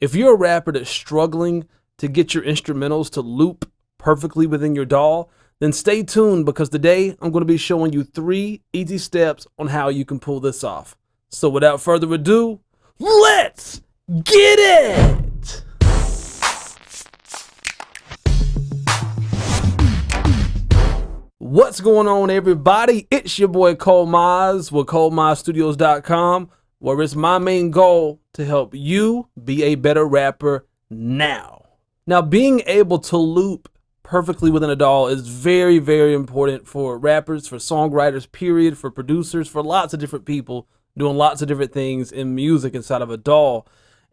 If you're a rapper that's struggling to get your instrumentals to loop perfectly within your DAW, then stay tuned because today I'm going to be showing you 3 easy steps on how you can pull this off. So without further ado, let's get it! What's going on, everybody? It's your boy Cole Mize with ColeMizeStudios.com, where it's my main goal to help you be a better rapper now. Now, being able to loop perfectly within a DAW is very, very important for rappers, for songwriters, period, for producers, for lots of different people doing lots of different things in music inside of a DAW.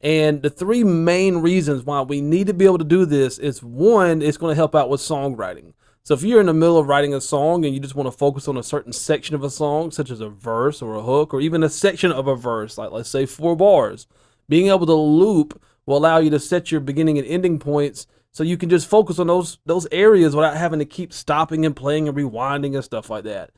And the 3 main reasons why we need to be able to do this is, 1, it's going to help out with songwriting. So if you're in the middle of writing a song and you just want to focus on a certain section of a song, such as a verse or a hook, or even a section of a verse, like let's say 4 bars, being able to loop will allow you to set your beginning and ending points so you can just focus on those areas without having to keep stopping and playing and rewinding and stuff like that.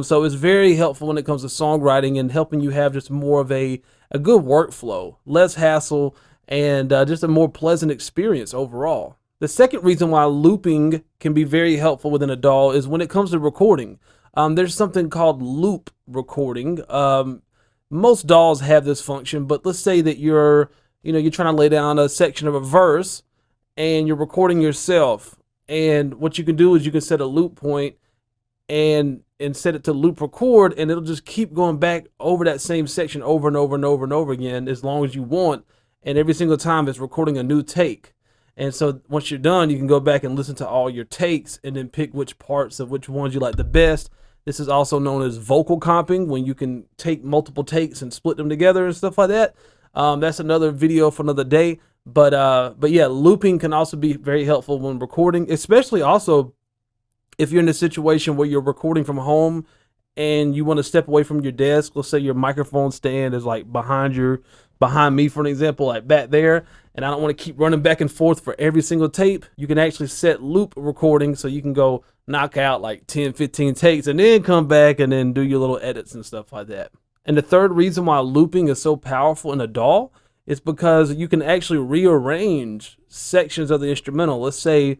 So it's very helpful when it comes to songwriting and helping you have just more of a good workflow, less hassle, and just a more pleasant experience overall. The second reason why looping can be very helpful within a DAW is when it comes to recording. There's something called loop recording. Most DAWs have this function, but let's say that you're trying to lay down a section of a verse and you're recording yourself. And what you can do is you can set a loop point and set it to loop record, and it'll just keep going back over that same section over and over and over and over again as long as you want. And every single time it's recording a new take. And so once you're done, you can go back and listen to all your takes and then pick which parts of which ones you like the best. This is also known as vocal comping, when you can take multiple takes and split them together and stuff like that. That's another video for another day. But yeah, looping can also be very helpful when recording, especially also if you're in a situation where you're recording from home and you want to step away from your desk. Let's say your microphone stand is like behind me, for an example, like back there, and I don't want to keep running back and forth for every single tape. You can actually set loop recording so you can go knock out like 10, 15 takes and then come back and then do your little edits and stuff like that. And the third reason why looping is so powerful in a DAW is because you can actually rearrange sections of the instrumental. Let's say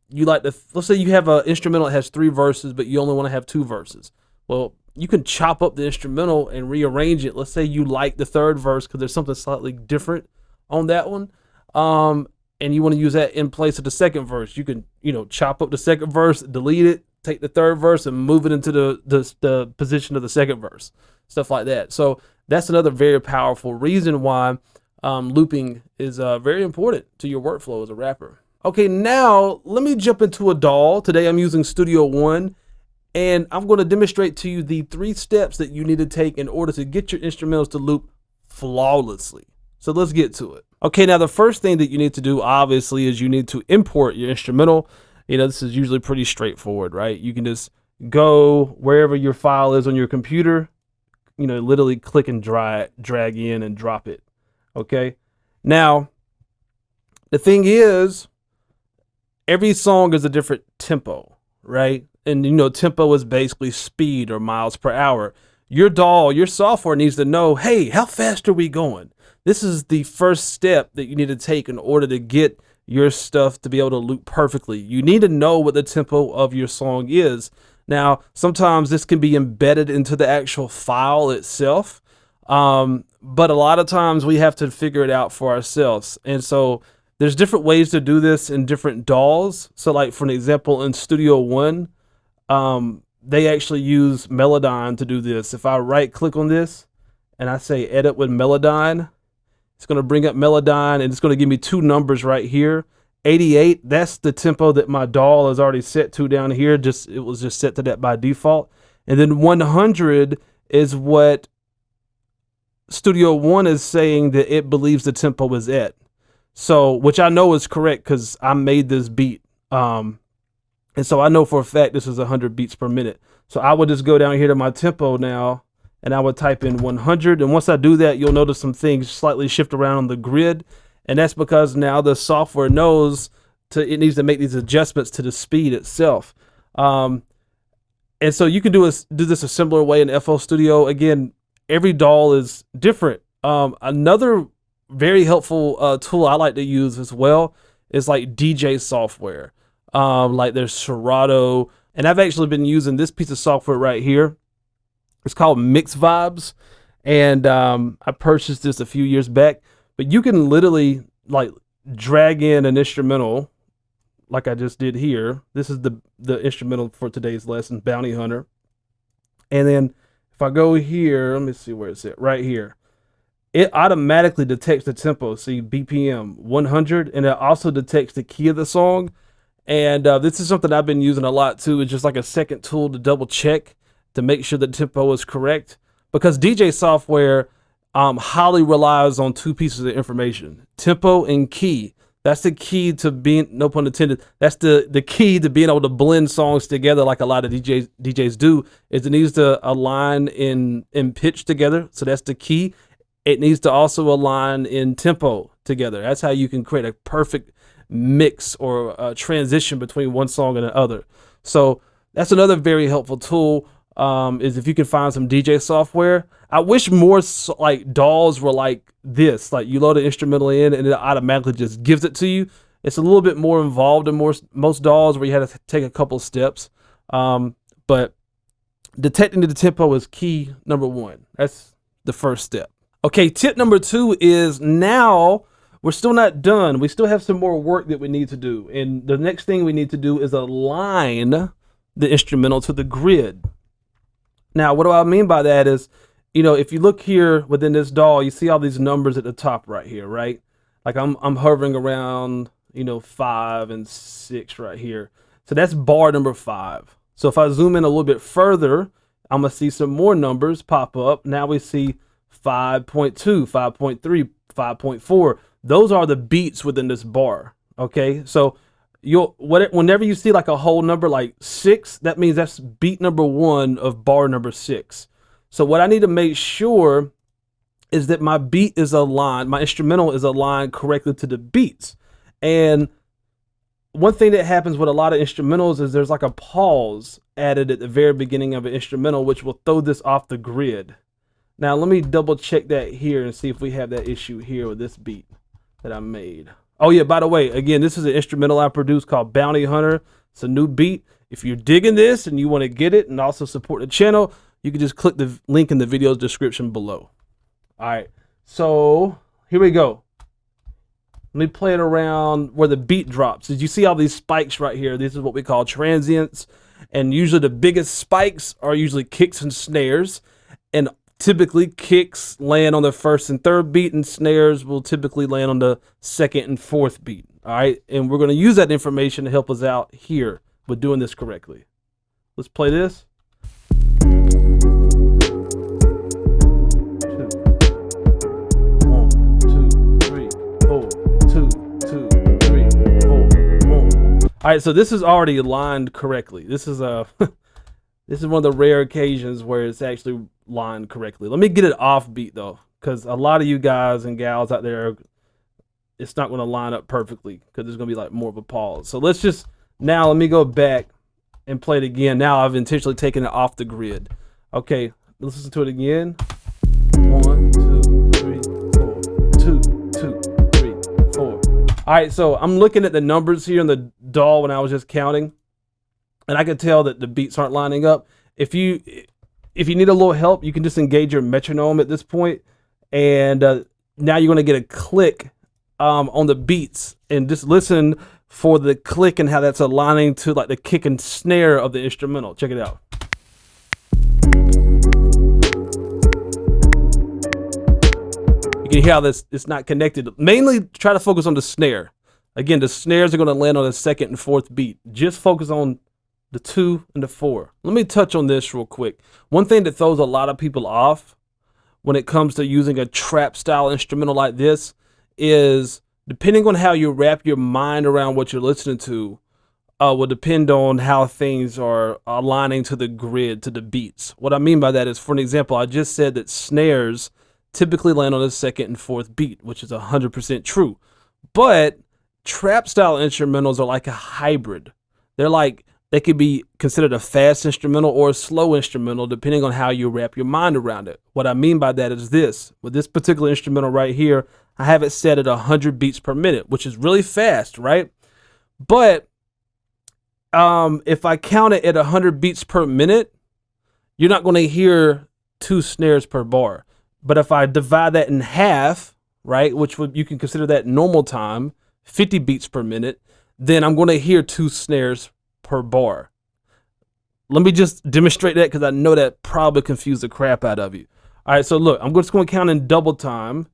you have an instrumental that has 3 verses, but you only want to have 2 verses. Well, you can chop up the instrumental and rearrange it. Let's say you like the 3rd verse because there's something slightly different on that one, and you want to use that in place of the 2nd verse. You can, chop up the 2nd verse, delete it, take the 3rd verse, and move it into the position of the 2nd verse, stuff like that. So that's another very powerful reason why looping is very important to your workflow as a rapper. Okay, now let me jump into a DAW. Today I'm using Studio One. And I'm going to demonstrate to you the 3 steps that you need to take in order to get your instrumentals to loop flawlessly. So let's get to it. Okay, now the first thing that you need to do, obviously, is you need to import your instrumental. This is usually pretty straightforward, right? You can just go wherever your file is on your computer, literally click and drag in and drop it. Okay, now the thing is, every song is a different tempo, right? And tempo is basically speed or miles per hour. Your DAW, your software needs to know, hey, how fast are we going? This is the first step that you need to take in order to get your stuff to be able to loop perfectly. You need to know what the tempo of your song is. Now, sometimes this can be embedded into the actual file itself, but a lot of times we have to figure it out for ourselves. And so there's different ways to do this in different DAWs. So like, for an example, in Studio One, they actually use Melodyne to do this. If I right click on this and I say edit with Melodyne, it's going to bring up Melodyne and it's going to give me 2 numbers right here. 88, that's the tempo that my DAW is already set to down here. It was just set to that by default. And then 100 is what Studio One is saying that it believes the tempo is at. So, which I know is correct because I made this beat. And so I know for a fact this is 100 beats per minute. So I would just go down here to my tempo now, and I would type in 100. And once I do that, you'll notice some things slightly shift around on the grid. And that's because now the software knows it needs to make these adjustments to the speed itself. And so you can do this a similar way in FL Studio. Again, every DAW is different. Another very helpful tool I like to use as well is like DJ software. Like there's Serato, and I've actually been using this piece of software right here. It's called Mix Vibes, and I purchased this a few years back. But you can literally like drag in an instrumental, like I just did here. This is the instrumental for today's lesson, Bounty Hunter. And then if I go here, let me see where it's at, right here. It automatically detects the tempo. See, BPM 100, and it also detects the key of the song. And this is something I've been using a lot too. It's just like a second tool to double check to make sure the tempo is correct. Because DJ software highly relies on two pieces of information: tempo and key. That's the key to being, no pun intended, that's the key to being able to blend songs together like a lot of DJs do, is it needs to align in pitch together. So that's the key. It needs to also align in tempo together. That's how you can create a perfect mix or a transition between one song and the other. So that's another very helpful tool, is if you can find some DJ software. I wish more like DAWs were like this, like you load an instrumental in and it automatically just gives it to you. It's a little bit more involved than most DAWs where you had to take a couple steps. But detecting the tempo is key number one. That's the first step. Okay, tip number two is, now we're still not done. We still have some more work that we need to do. And the next thing we need to do is align the instrumental to the grid. Now, what do I mean by that is, you know, if you look here within this DAW, you see all these numbers at the top right here, right? Like I'm hovering around, you know, 5 and 6 right here. So that's bar number 5. So if I zoom in a little bit further, I'm gonna see some more numbers pop up. Now we see 5.2, 5.3, 5.4. Those are the beats within this bar. Okay, so whenever you see like a whole number like 6, that means that's beat number 1 of bar number 6. So what I need to make sure is that my beat is aligned, my instrumental is aligned correctly to the beats. And one thing that happens with a lot of instrumentals is there's like a pause added at the very beginning of an instrumental, which will throw this off the grid. Now let me double check that here and see if we have that issue here with this beat that I made. Oh yeah, by the way, again, this is an instrumental I produced called Bounty Hunter. It's a new beat. If you're digging this and you want to get it and also support the channel, you can just click the link in the video's description below. All right, so here we go. Let me play it around where the beat drops. Did you see all these spikes right here? This is what we call transients. And usually the biggest spikes are usually kicks and snares. And typically kicks land on the first and third beat, and snares will typically land on the second and fourth beat. All right, and we're going to use that information to help us out here with doing this correctly. Let's play this. 2, 3, 4. All right, so this is already aligned correctly. This is a this is one of the rare occasions where it's actually lined correctly. Let me get it off beat though, because a lot of you guys and gals out there, it's not going to line up perfectly because there's going to be like more of a pause. So let's just, now let me go back and play it again. Now I've intentionally taken it off the grid. Okay, let's listen to it again. 1, 2, 3, 4. 2, 2, 3, 4. All right, so I'm looking at the numbers here in the DAW when I was just counting, and I could tell that the beats aren't lining up. If you need a little help, you can just engage your metronome at this point, and now you're going to get a click on the beats, and just listen for the click and how that's aligning to like the kick and snare of the instrumental. Check it out. You can hear how it's not connected. Mainly try to focus on the snare. Again, the snares are going to land on the second and fourth beat. Just focus on the 2 and the 4. Let me touch on this real quick. One thing that throws a lot of people off when it comes to using a trap style instrumental like this is, depending on how you wrap your mind around what you're listening to, will depend on how things are aligning to the grid, to the beats. What I mean by that is, for an example, I just said that snares typically land on the second and fourth beat, which is 100% true. But trap style instrumentals are like a hybrid. They could be considered a fast instrumental or a slow instrumental, depending on how you wrap your mind around it. What I mean by that is this. With this particular instrumental right here, I have it set at 100 beats per minute, which is really fast, right? But if I count it at 100 beats per minute, you're not going to hear 2 snares per bar. But if I divide that in half, right, which you can consider that normal time, 50 beats per minute, then I'm going to hear 2 snares per bar. Let me just demonstrate that because I know that probably confused the crap out of you. All right, so look, I'm just going to count in double time.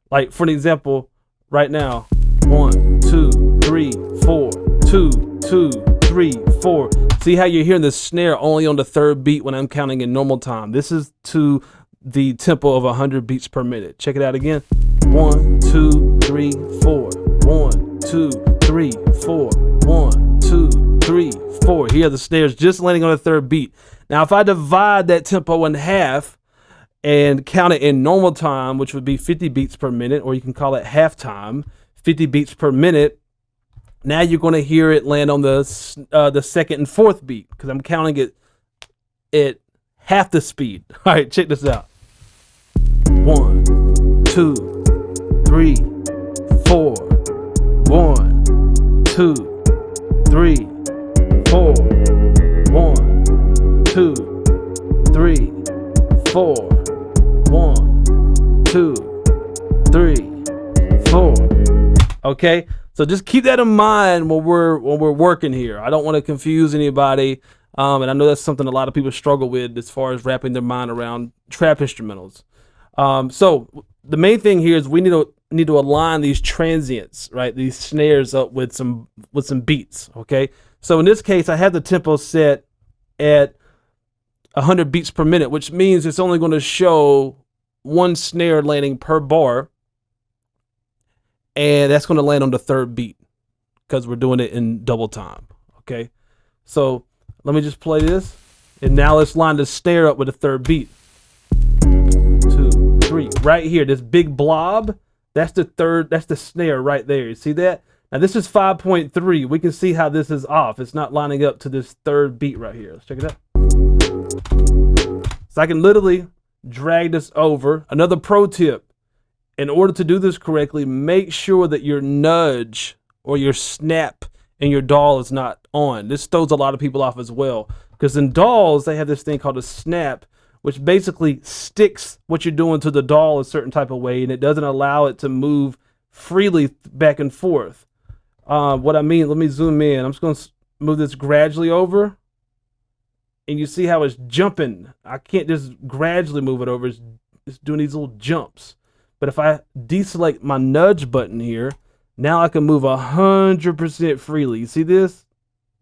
Like for an example, right now, 1, 2, 3, 4, 2, 2, 3, 4. See how you're hearing the snare only on the 3rd beat when I'm counting in normal time. This is to the tempo of 100 beats per minute. Check it out again. 1, 2, 3, 4. 1, 2, 3, 4. 1, 2, 3, 4. Here are the snares just landing on the 3rd beat. Now, if I divide that tempo in half and count it in normal time, which would be 50 beats per minute, or you can call it half time, 50 beats per minute, now you're going to hear it land on the 2nd and 4th beat because I'm counting it at half the speed. All right, check this out. 1, 2, 3, 4. 1, 2, 3, 4. 1, 2, 3, 4. 1, 2, 3, 4. Okay, so just keep that in mind when we're working here. I don't want to confuse anybody, and I know that's something a lot of people struggle with as far as wrapping their mind around trap instrumentals. So the main thing here is we need to align these transients, right? These snares up with some beats. Okay, so in this case, I have the tempo set at 100 beats per minute, which means it's only going to show 1 snare landing per bar, and that's going to land on the 3rd beat because we're doing it in double time. Okay, so let me just play this, and now let's line the snare up with the 3rd beat. 2, 3, right here, this big blob, that's the snare right there. You see that? Now this is 5.3. We can see how this is off. It's not lining up to this 3rd beat right here. Let's check it out. So I can literally drag this over. Another pro tip, in order to do this correctly, make sure that your nudge or your snap in your DAW is not on. This throws a lot of people off as well, because in DAWs they have this thing called a snap, which basically sticks what you're doing to the DAW a certain type of way, and it doesn't allow it to move freely back and forth. What I mean, let me zoom in. I'm just going to move this gradually over, and you see how it's jumping. I can't just gradually move it over. It's doing these little jumps. But if I deselect my nudge button here, now I can move 100% freely. You see this?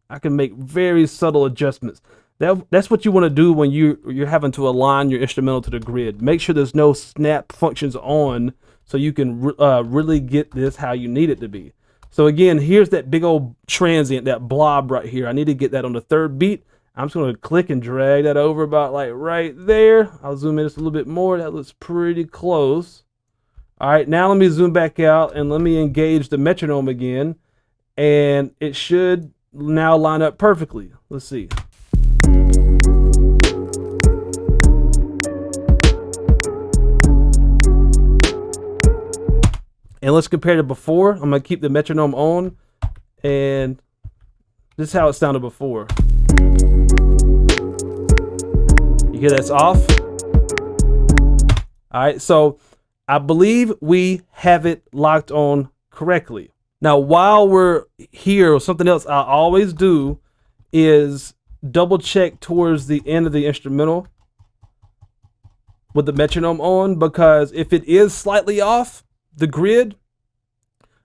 I can make very subtle adjustments. That's what you want to do when you're having to align your instrumental to the grid. Make sure there's no snap functions on so you can really get this how you need it to be. So again, here's that big old transient, that blob right here. I need to get that on the 3rd beat. I'm just going to click and drag that over about like right there. I'll zoom in just a little bit more. That looks pretty close. All right, now let me zoom back out and let me engage the metronome again. And it should now line up perfectly. Let's see. And let's compare to before. I'm going to keep the metronome on. And this is how it sounded before. You hear that's off? All right, so I believe we have it locked on correctly. Now, while we're here, something else I always do is double check towards the end of the instrumental with the metronome on, because if it is slightly off the grid,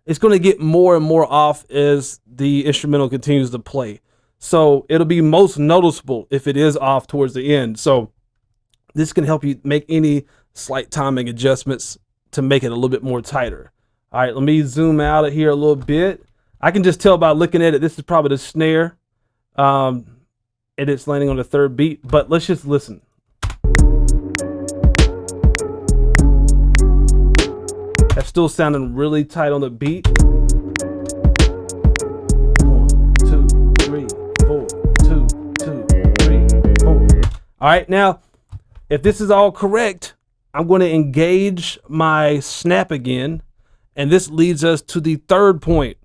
it's going to get more and more off as the instrumental continues to play. So it'll be most noticeable if it is off towards the end. So this can help you make any slight timing adjustments to make it a little bit more tighter. All right, let me zoom out of here a little bit. I can just tell by looking at it, this is probably the snare. And it's landing on the 3rd beat, but let's just listen. That's still sounding really tight on the beat. 1, 2, 3, 4, 2, 2, 3, 4. All right, now, if this is all correct, I'm going to engage my snap again. And this leads us to the third point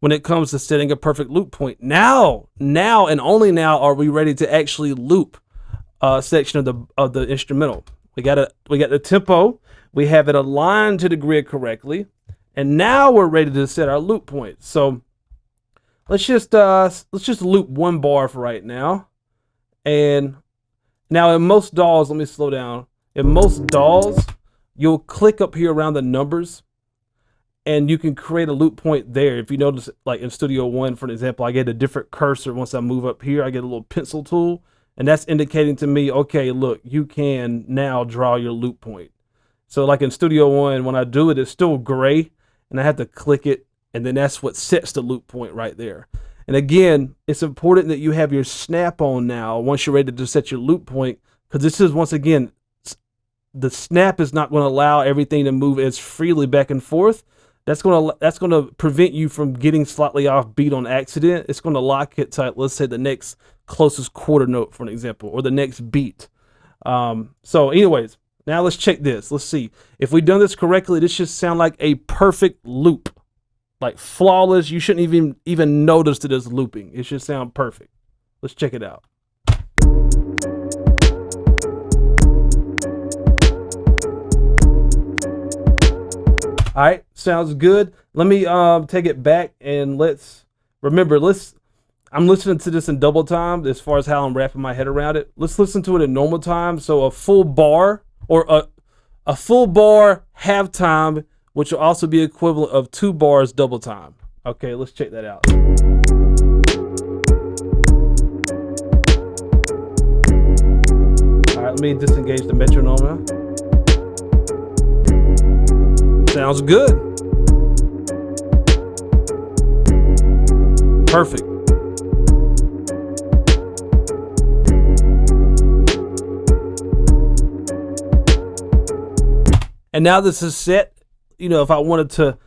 when it comes to setting a perfect loop point. Now and only now are we ready to actually loop a section of the instrumental. We got the tempo, we have it aligned to the grid correctly, and now we're ready to set our loop point. So let's just loop one bar for right now. And now in most DAWs, let me slow down. In most DAWs, you'll click up here around the numbers and you can create a loop point there. If you notice, like in Studio One, for example, I get a different cursor. Once I move up here, I get a little pencil tool, and that's indicating to me, okay, look, you can now draw your loop point. So like in Studio One, when I do it, it's still gray, and I have to click it, and then that's what sets the loop point right there. And again, it's important that you have your snap on now once you're ready to set your loop point, because this is, once again, the snap is not going to allow everything to move as freely back and forth. That's going to prevent you from getting slightly off beat on accident. It's going to lock it to, let's say, the next closest quarter note, for an example, or the next beat. So anyways, now let's check this. Let's see. If we've done this correctly, this should sound like a perfect loop. Like flawless. You shouldn't even notice that it's looping. It should sound perfect. Let's check it out. All right, sounds good. Let me take it back and I'm listening to this in double time as far as how I'm wrapping my head around it. Let's listen to it in normal time. So a full bar, or a full bar half time, which will also be equivalent of 2 bars double time. Okay, let's check that out. All right, let me disengage the metronome now. Sounds good. Perfect. And now this is set. You know, if I wanted to,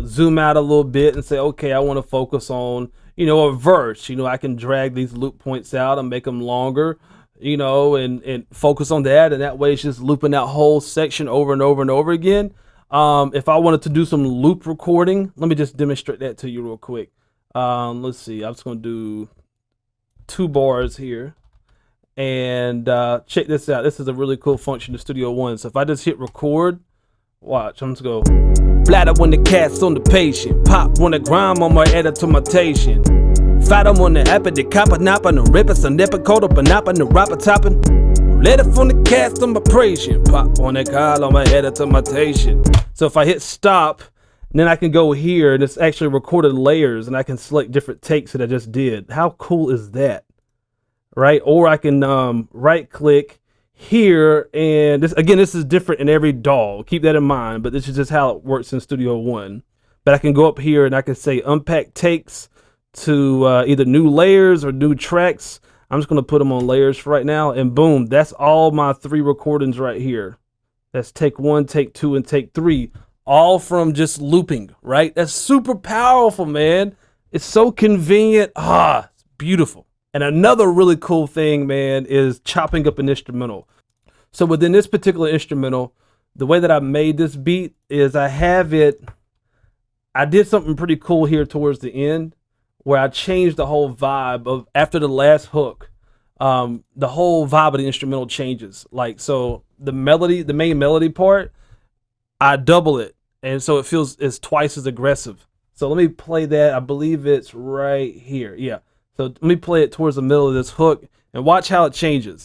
zoom out a little bit and say, okay, I want to focus on, a verse, I can drag these loop points out and make them longer, and focus on that. And that way it's just looping that whole section over and over and over again. If I wanted to do some loop recording, let me just demonstrate that to you real quick. Let's see, I'm just going to do 2 bars here, and check this out. This is a really cool function in Studio One. So if I just hit record, watch, I'm just going to bladder when the cat's on the patient, pop when the grime on my editoriation, fight them on the app at the copper napper, no ripper, some nipper coat up and napper, no rapper topping. Let it from the cast on my praising, pop on that call on my editoriation. So if I hit stop, then I can go here and it's actually recorded layers and I can select different takes that I just did. How cool is that? Right? Or I can right click here, and this is different in every DAW. Keep that in mind, but this is just how it works in Studio One. But I can go up here and I can say unpack takes to either new layers or new tracks. I'm just going to put them on layers for right now, and boom, that's all my 3 recordings right here. That's take 1, take 2, and take 3, all from just looping, right? That's super powerful, man. It's so convenient. It's beautiful. And another really cool thing, man, is chopping up an instrumental. So within this particular instrumental, the way that I made this beat is I did something pretty cool here towards the end, where I changed the whole vibe of, after the last hook, the whole vibe of the instrumental changes. Like, so the main melody part, I double it. And so it's twice as aggressive. So let me play that. I believe it's right here. Yeah. So let me play it towards the middle of this hook and watch how it changes.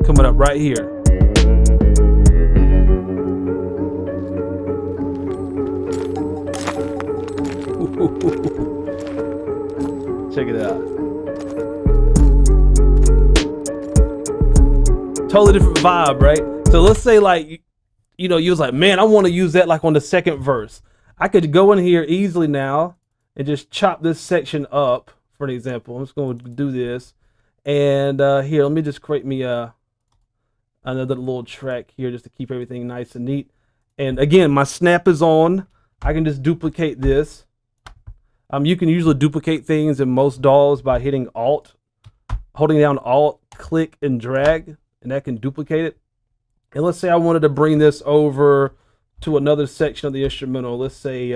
Coming up right here. Check it out. Totally different vibe, right? So let's say, like, you was like, man, I want to use that like on the second verse. I could go in here easily now and just chop this section up, for an example. I'm just going to do this. And here, let me just create me another little track here just to keep everything nice and neat. And again, my snap is on. I can just duplicate this. You can usually duplicate things in most DAWs by hitting Alt, holding down Alt, click and drag, and that can duplicate it. And let's say I wanted to bring this over to another section of the instrumental. Let's say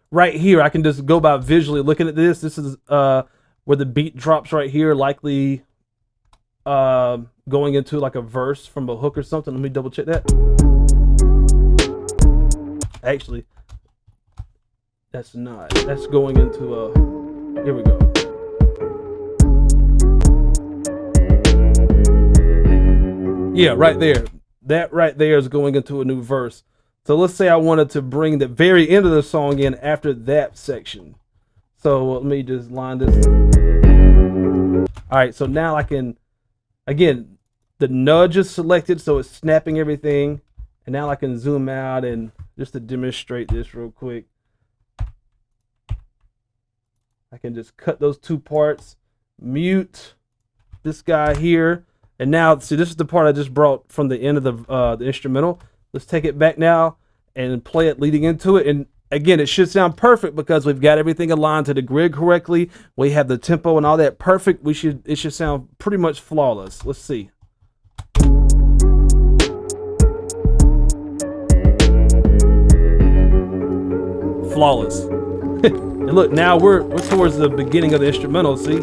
right here, I can just go by visually looking at this. This is where the beat drops right here, likely going into like a verse from a hook or something. Let me double check that. Actually, that's not. That's going into a, here we go. Yeah, right there. That right there is going into a new verse. So let's say I wanted to bring the very end of the song in after that section. So let me just line this. All right, so now I can, again, the nudge is selected, so it's snapping everything. And now I can zoom out, and just to demonstrate this real quick, I can just cut those two parts, mute this guy here. And now, see, this is the part I just brought from the end of the instrumental. Let's take it back now and play it leading into it. And again, it should sound perfect because we've got everything aligned to the grid correctly. We have the tempo and all that perfect. It should sound pretty much flawless. Let's see. Flawless. And look, now we're towards the beginning of the instrumental. See?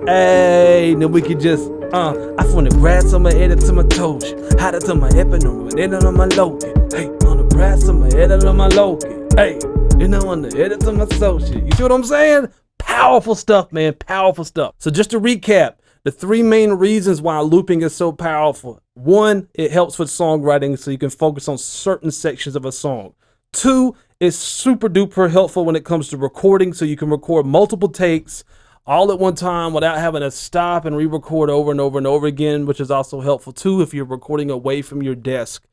Hey, then we could just I wanna grab some of it to my toes. Hide it to my epinome, and then on my Logan. Hey, on the brass on my head on my Logan. Hey, you know, on the edit to my social. You see what I'm saying? Powerful stuff, man. Powerful stuff. So just to recap, the three main reasons why looping is so powerful. One, it helps with songwriting so you can focus on certain sections of a song. Two, it's super duper helpful when it comes to recording, so you can record multiple takes all at one time without having to stop and re-record over and over and over again, which is also helpful too if you're recording away from your desk.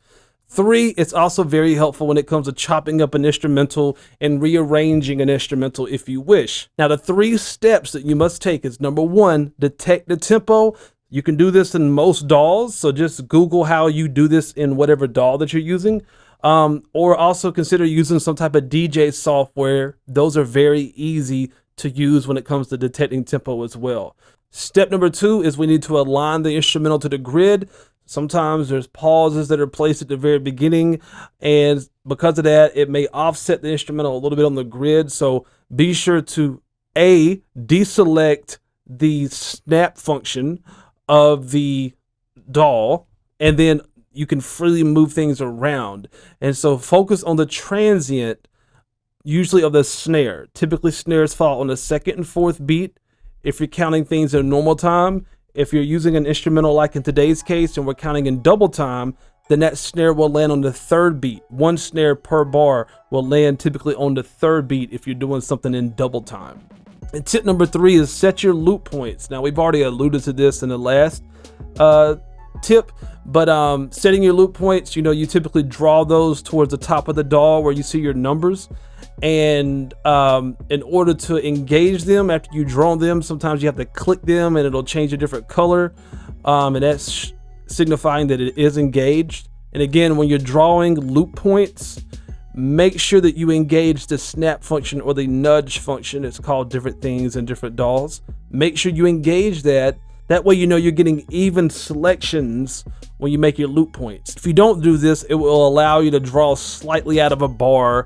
Three, it's also very helpful when it comes to chopping up an instrumental and rearranging an instrumental if you wish. Now, the three steps that you must take is, number one, detect the tempo. You can do this in most DAWs, so just Google how you do this in whatever DAW that you're using. Or also consider using some type of DJ software. Those are very easy to use when it comes to detecting tempo as well. Step number two is we need to align the instrumental to the grid. Sometimes there's pauses that are placed at the very beginning, and because of that, it may offset the instrumental a little bit on the grid. So be sure to deselect the snap function of the DAW, and then you can freely move things around. And so focus on the transient, usually of the snare. Typically snares fall on the second and fourth beat if you're counting things in normal time. If you're using an instrumental like in today's case and we're counting in double time, then that snare will land on the third beat. One snare per bar will land typically on the third beat if you're doing something in double time. And tip number three is set your loop points. Now, we've already alluded to this in the last tip, but setting your loop points, you know, you typically draw those towards the top of the DAW where you see your numbers. And in order to engage them after you draw them, sometimes you have to click them and it'll change a different color, and that's signifying that it is engaged. And again, when you're drawing loop points, make sure that you engage the snap function or the nudge function. It's called different things in different DAWs. Make sure you engage that. That way you know you're getting even selections when you make your loop points. If you don't do this, it will allow you to draw slightly out of a bar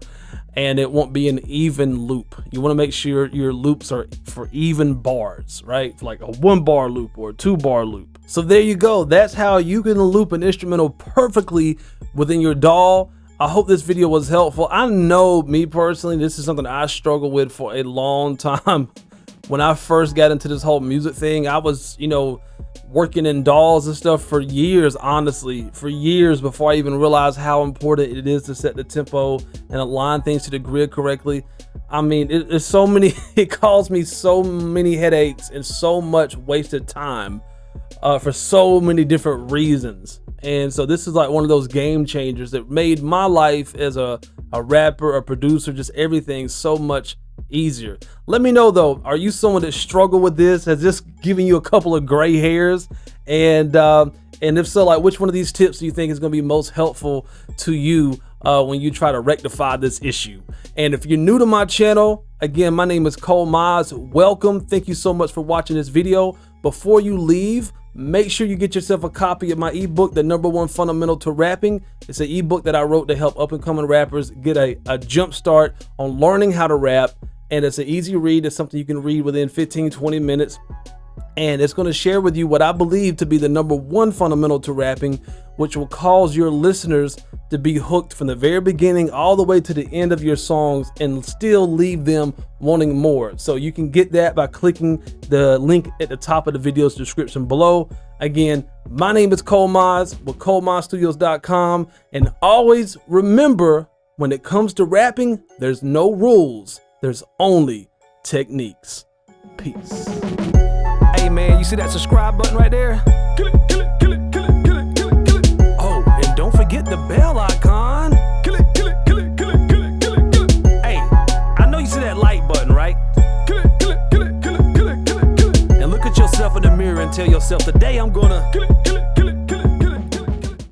and it won't be an even loop. You want to make sure your loops are for even bars, right? Like a 1 bar loop or a 2 bar loop. So there you go. That's how you can loop an instrumental perfectly within your DAW. I hope this video was helpful. I know, me personally, this is something I struggled with for a long time. When I first got into this whole music thing, I was, you know, working in DAWs and stuff for years, honestly, for years before I even realized how important it is to set the tempo and align things to the grid correctly. I mean, it's so many, it caused me so many headaches and so much wasted time for so many different reasons. And so this is like one of those game changers that made my life as a rapper, a producer, just everything so much easier. Let me know though, are you someone that struggled with this? Has this given you a couple of gray hairs? And if so, like, which one of these tips do you think is going to be most helpful to you when you try to rectify this issue? And if you're new to my channel, again, my name is Cole Mize. Welcome. Thank you so much for watching this video. before you leave, make sure you get yourself a copy of my ebook, The #1 Fundamental to Rapping. It's an ebook that I wrote to help up-and-coming rappers get a jump start on learning how to rap. And it's an easy read. It's something you can read within 15, 20 minutes. And it's going to share with you what I believe to be the #1 fundamental to rapping, which will cause your listeners to be hooked from the very beginning all the way to the end of your songs and still leave them wanting more. So you can get that by clicking the link at the top of the video's description below. Again, my name is Cole Maz with ColeMazStudios.com. And always remember, when it comes to rapping, there's no rules. There's only techniques. Peace. Hey man, you see that subscribe button right there? Kill it, kill it, kill it, kill it, kill it, kill it, kill it. Oh, and don't forget the bell icon. Kill it, kill it, kill it, kill it, kill it, kill it, kill it. Hey, I know you see that like button, right? Kill it, kill it, kill it, kill it, kill it, kill it, kill it. And look at yourself in the mirror and tell yourself, today I'm gonna kill it.